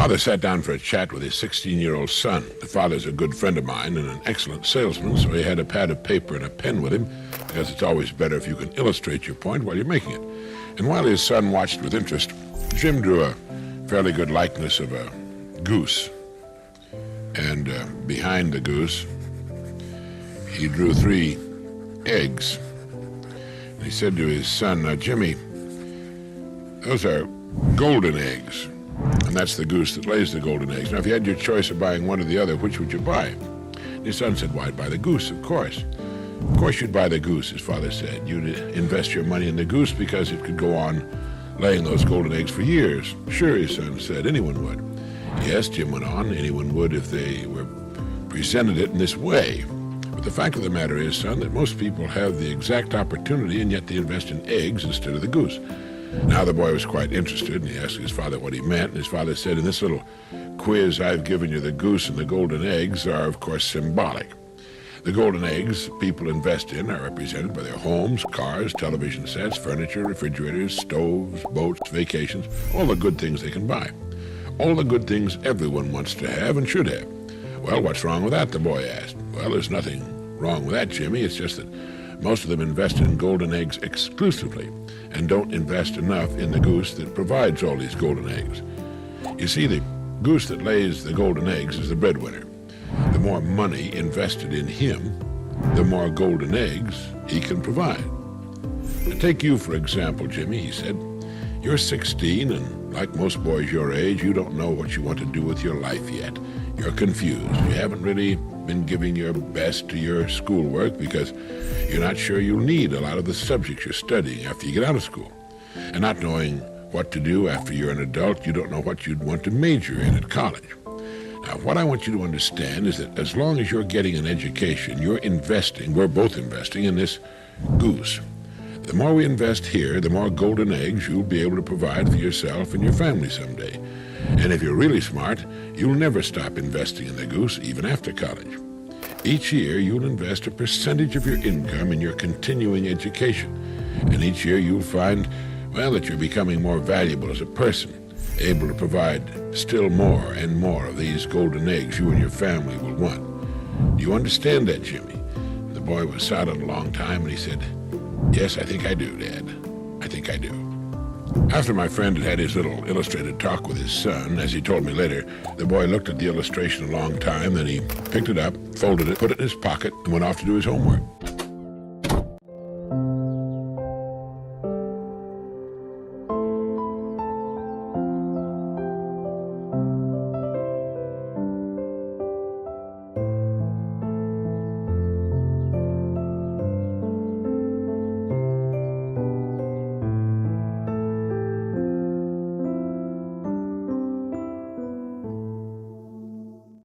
father sat down for a chat with his 16-year-old son. The father's a good friend of mine and an excellent salesman, so he had a pad of paper and a pen with him, because it's always better if you can illustrate your point while you're making it. And while his son watched with interest, Jim drew a fairly good likeness of a goose. And behind the goose, he drew 3 eggs. And he said to his son, "Now, Jimmy, those are golden eggs. And that's the goose that lays the golden eggs. Now, if you had your choice of buying one or the other, which would you buy?" And his son said, "Why, I'd buy the goose, of course." "Of course you'd buy the goose," his father said. "You'd invest your money in the goose because it could go on laying those golden eggs for years." "Sure," his son said, "anyone would." "Yes," Jim went on, "anyone would if they were presented it in this way. But the fact of the matter is, son, that most people have the exact opportunity, and yet they invest in eggs instead of the goose." Now the boy was quite interested, and he asked his father what he meant, and his father said, "In this little quiz I've given you, the goose and the golden eggs are, of course, symbolic. The golden eggs people invest in are represented by their homes, cars, television sets, furniture, refrigerators, stoves, boats, vacations, all the good things they can buy. All the good things everyone wants to have and should have." "Well, what's wrong with that?" the boy asked. "Well, there's nothing wrong with that, Jimmy. It's just that most of them invest in golden eggs exclusively and don't invest enough in the goose that provides all these golden eggs. You see, the goose that lays the golden eggs is the breadwinner. The more money invested in him, the more golden eggs he can provide. Now, take you, for example, Jimmy," he said. "You're 16, and like most boys your age, you don't know what you want to do with your life yet. You're confused. You haven't really been giving your best to your schoolwork because you're not sure you'll need a lot of the subjects you're studying after you get out of school. And not knowing what to do after you're an adult, you don't know what you'd want to major in at college. Now, what I want you to understand is that as long as you're getting an education, we're both investing in this goose. The more we invest here, the more golden eggs you'll be able to provide for yourself and your family someday. And if you're really smart, you'll never stop investing in the goose, even after college. Each year, you'll invest a percentage of your income in your continuing education. And each year, you'll find, well, that you're becoming more valuable as a person, able to provide still more and more of these golden eggs you and your family will want. Do you understand that, Jimmy?" The boy was silent a long time, and he said, "Yes, I think I do, Dad. I think I do." After my friend had had his little illustrated talk with his son, as he told me later, the boy looked at the illustration a long time, then he picked it up, folded it, put it in his pocket, and went off to do his homework.